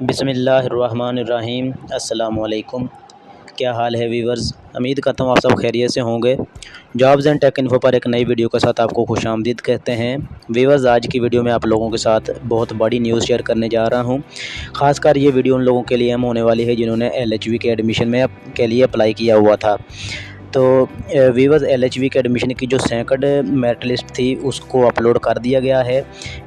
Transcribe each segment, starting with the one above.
बिस्मिल्लाहिर्रहमानिर्रहीम। अस्सलामुअलैकुम। क्या हाल है वीवर्स, उम्मीद करता हूँ आप सब खैरियत से होंगे। जॉब्स एंड टेक इन्फो पर एक नई वीडियो के साथ आपको खुशामदीद कहते हैं। वीवर्स, आज की वीडियो में आप लोगों के साथ बहुत बड़ी न्यूज़ शेयर करने जा रहा हूँ। ख़ासकर ये वीडियो उन लोगों के लिए अहम होने वाली है जिन्होंने LHV के एडमिशन में के लिए अप्लाई किया हुआ था। तो वीवर्स, LHV के एडमिशन की जो सेकंड मेरिट लिस्ट थी उसको अपलोड कर दिया गया है।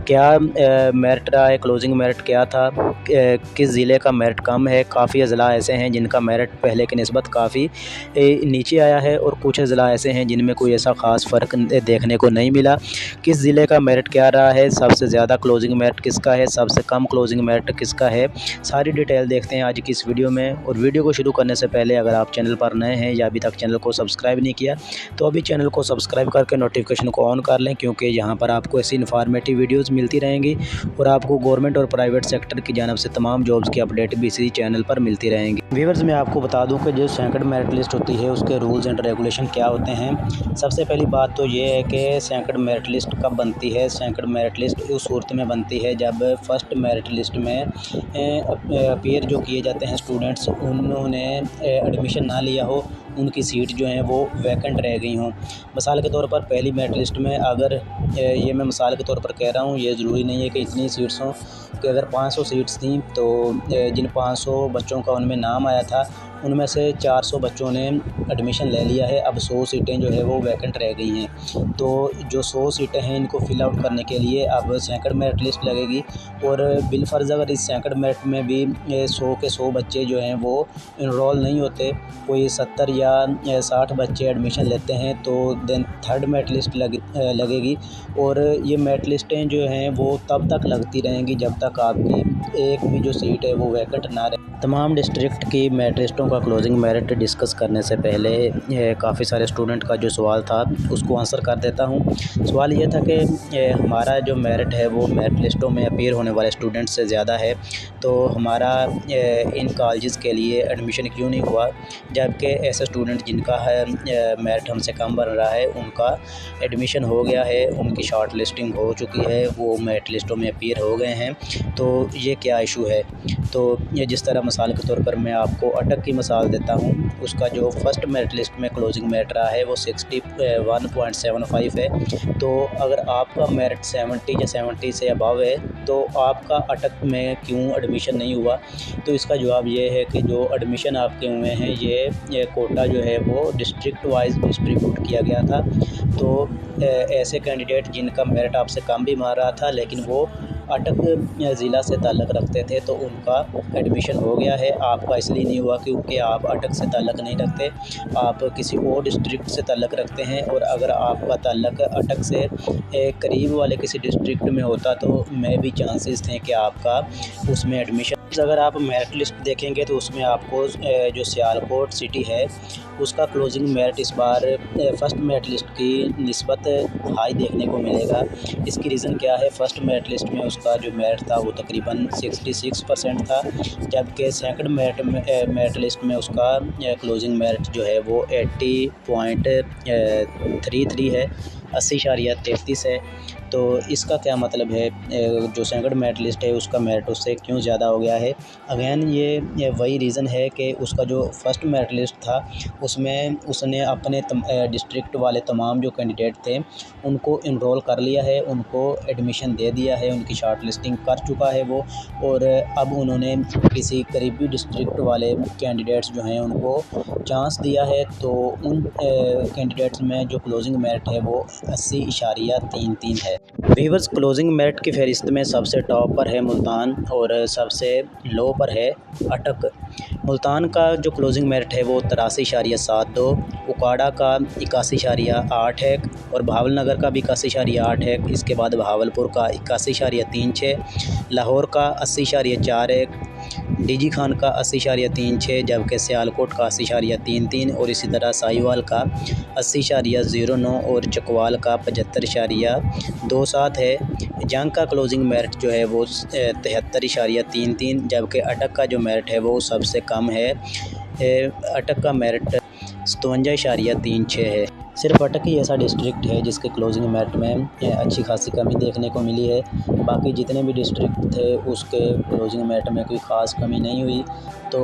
क्या मेरिट रहा है, क्लोजिंग मेरिट क्या था, किस ज़िले का मेरिट कम है। काफ़ी ज़िला ऐसे हैं जिनका मेरिट पहले की निस्बत काफ़ी नीचे आया है और कुछ ज़िला ऐसे हैं जिनमें कोई ऐसा ख़ास फ़र्क देखने को नहीं मिला। किस ज़िले का मेरिट क्या रहा है, सबसे ज़्यादा क्लोजिंग मेरिट किसका है, सबसे कम क्लोजिंग मेरिट किसका है, सारी डिटेल देखते हैं आज की इस वीडियो में। और वीडियो को शुरू करने से पहले अगर आप चैनल पर नए हैं या अभी तक चैनल को सब्सक्राइब नहीं किया तो अभी चैनल को सब्सक्राइब करके नोटिफिकेशन को ऑन कर लें, क्योंकि यहाँ पर आपको ऐसी इन्फॉर्मेटिव वीडियोस मिलती रहेंगी और आपको गवर्नमेंट और प्राइवेट सेक्टर की जानिब से तमाम जॉब्स की अपडेट भी इसी चैनल पर मिलती रहेंगी। व्यूअर्स, मैं आपको बता दूं कि जो सेकंड मेरिट लिस्ट होती है उसके रूल्स एंड रेगुलेशन क्या होते हैं। सबसे पहली बात तो ये है कि सेकंड मेरिट लिस्ट कब बनती है। सेकंड मेरिट लिस्ट उस सूरत में बनती है जब फर्स्ट मेरिट लिस्ट में अपीयर जो किए जाते हैं स्टूडेंट्स, उन्होंने एडमिशन ना लिया हो, उनकी सीट जो है वो वैकेंट रह गई हों। मिसाल के तौर पर पहली मेरिट लिस्ट में अगर ये मैं मिसाल के तौर पर कह रहा हूँ, ये ज़रूरी नहीं है कि इतनी सीट्स हों, कि अगर 500 सीट्स थी तो जिन 500 बच्चों का उनमें नाम आया था उनमें से 400 बच्चों ने एडमिशन ले लिया है। अब 100 सीटें जो है वो वैकेंट रह गई हैं। तो जो 100 सीटें हैं इनको फिल आउट करने के लिए अब सेकंड मेरिट लिस्ट लगेगी। और बिलफर्ज अगर इस सेकंड मेरिट में भी 100 के 100 बच्चे जो हैं वो इनरोल नहीं होते, कोई 70 या 60 बच्चे एडमिशन लेते हैं, तो देन थर्ड मेरिट लिस्ट लगेगी। और ये मेरिट लिस्टें जो हैं वो तब तक लगती रहेंगी जब तक आपकी एक भी जो सीट है वो वैकेंट ना रहे। तमाम डिस्ट्रिक्ट की मेरिट लिस्टों का क्लोजिंग मेरिट डिस्कस करने से पहले काफ़ी सारे स्टूडेंट का जो सवाल था उसको आंसर कर देता हूँ। सवाल ये था कि हमारा जो मेरिट है वो मेरिट लिस्टों में अपीयर होने वाले स्टूडेंट से ज़्यादा है, तो हमारा इन कॉलेजेस के लिए एडमिशन क्यों नहीं हुआ, जबकि ऐसे स्टूडेंट जिनका है मेरिट हमसे कम बन रहा है उनका एडमिशन हो गया है, उनकी शॉर्ट लिस्टिंग हो चुकी है, वो मेरिट लिस्टों में अपीयर हो गए हैं। तो ये क्या इशू है। तो ये जिस तरह मिसाल के तौर पर मैं आपको अटक की मिसाल देता हूँ, उसका जो फर्स्ट मेरिट लिस्ट में क्लोजिंग मेरिट रहा है वो 61.75 है। तो अगर आपका मेरिट 70 या 70 से अबव है तो आपका अटक में क्यों एडमिशन नहीं हुआ। तो इसका जवाब ये है कि जो एडमिशन आपके हुए हैं ये कोटा जो है वो डिस्ट्रिक्ट वाइज डिस्ट्रीब्यूट किया गया था। तो ऐसे कैंडिडेट जिनका मेरिट आपसे कम भी मार रहा था लेकिन वो अटक ज़िला से ताल्लुक़ रखते थे तो उनका एडमिशन हो गया है। आपका इसलिए नहीं हुआ क्योंकि आप अटक से ताल्लुक़ नहीं रखते, आप किसी और डिस्ट्रिक्ट से ताल्लुक़ रखते हैं। और अगर आपका ताल्लुक़ अटक से करीब वाले किसी डिस्ट्रिक्ट में होता तो मे भी चांसेस थे कि आपका उसमें एडमिशन। अगर आप मेरिट लिस्ट देखेंगे तो उसमें आपको जो सियालकोट सिटी है उसका क्लोजिंग मेरिट इस बार फर्स्ट मेरिट लिस्ट की निस्बत हाई देखने को मिलेगा। इसकी रीज़न क्या है, फर्स्ट मेरिट लिस्ट में उसका जो मेरिट था वो तकरीबन 66% था, जबकि सेकंड मेरिट लिस्ट में उसका क्लोजिंग मेरिट जो है वो 80.33 है, 80.33 है। तो इसका क्या मतलब है, जो सेकंड मेरिट लिस्ट है उसका मेरिट उससे क्यों ज़्यादा हो गया है। अगेन ये वही रीज़न है कि उसका जो फर्स्ट मेरिट लिस्ट था उसमें उसने अपने डिस्ट्रिक्ट वाले तमाम जो कैंडिडेट थे उनको इनरोल कर लिया है, उनको एडमिशन दे दिया है, उनकी शॉर्ट लिस्टिंग कर चुका है वो। और अब उन्होंने किसी करीबी डिस्ट्रिक्ट वाले कैंडिडेट्स जो हैं उनको चांस दिया है। तो उन कैंडिडेट्स में जो क्लोजिंग मेरिट है वो 80.33 है। वीवर्स, क्लोजिंग मेरिट की फहरिस्त में सबसे टॉप पर है मुल्तान और सबसे लो पर है अटक। मुल्तान का जो क्लोजिंग मेरिट है वो 83.72, उकाड़ा का 81.8 है और भावलनगर का भी 81.8 है। इसके बाद भावलपुर का 81.36, लाहौर का 80.41, डीजी खान का 80.36, जबकि सियालकोट का 80.33 और इसी तरह साहिवाल का 80.09 और चकवाल का 75.27 है। जंग का क्लोजिंग मेरिट जो है वो 73.33, जबकि अटक का जो मेरिट है वो सबसे कम है। अटक का मेरिट 57.36 है। सिर्फ अटक ही ऐसा डिस्ट्रिक्ट है जिसके क्लोजिंग मेरिट में अच्छी खासी कमी देखने को मिली है। बाकी जितने भी डिस्ट्रिक्ट थे उसके क्लोजिंग मेरिट में कोई ख़ास कमी नहीं हुई। तो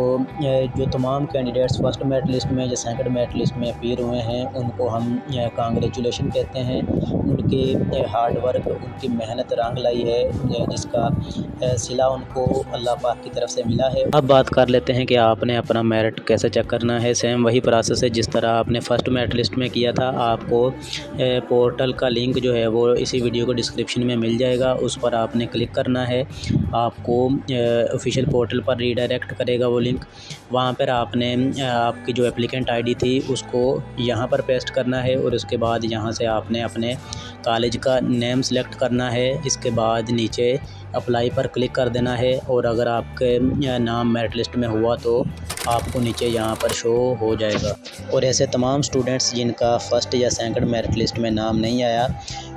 जो तमाम कैंडिडेट्स फर्स्ट मेरिट लिस्ट में या सेकंड मेरिट लिस्ट में अपीयर हुए हैं उनको हम कांग्रेचुलेशन कहते हैं। उनके हार्ड वर्क, उनकी मेहनत रंग लाई है, जिसका सिला उनको अल्लाह पाक की तरफ से मिला है। अब बात कर लेते हैं कि आपने अपना मेरिट कैसे चेक करना है। सेम वही प्रोसेस है जिस तरह आपने फ़र्स्ट मेरिट लिस्ट में किया था। आपको पोर्टल का लिंक जो है वो इसी वीडियो को डिस्क्रिप्शन में मिल जाएगा, उस पर आपने क्लिक करना है। आपको ऑफिशियल पोर्टल पर रीडायरेक्ट करेगा वो लिंक। वहाँ पर आपने आपकी जो एप्लीकेंट आईडी थी उसको यहाँ पर पेस्ट करना है और उसके बाद यहाँ से आपने अपने कॉलेज का नेम सेलेक्ट करना है। इसके बाद नीचे अप्लाई पर क्लिक कर देना है और अगर आपके नाम मेरिट लिस्ट में हुआ तो आपको नीचे यहाँ पर शो हो जाएगा। और ऐसे तमाम स्टूडेंट्स जिनका फ़र्स्ट या सेकंड मेरिट लिस्ट में नाम नहीं आया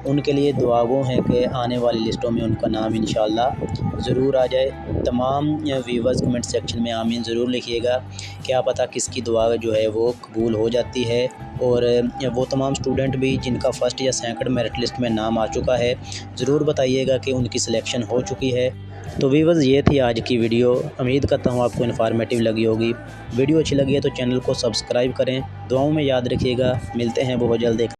उनके लिए दुआ गो है कि आने वाली लिस्टों में उनका नाम इंशाल्लाह ज़रूर आ जाए। तमाम व्यूवर्स कमेंट सेक्शन में आमीन ज़रूर लिखिएगा, क्या पता किसकी दुआ जो है वो कबूल हो जाती है। और वो तमाम स्टूडेंट भी जिनका फ़र्स्ट या सेकंड मेरिट लिस्ट में नाम आ चुका है ज़रूर बताइएगा कि उनकी सिलेक्शन हो चुकी है। तो व्यूवर्स ये थी आज की वीडियो। उम्मीद करता हूँ आपको इन्फॉर्मेटिव लगी होगी। वीडियो अच्छी लगी है तो चैनल को सब्सक्राइब करें। दुआओं में याद रखिएगा। मिलते हैं बहुत जल्द एक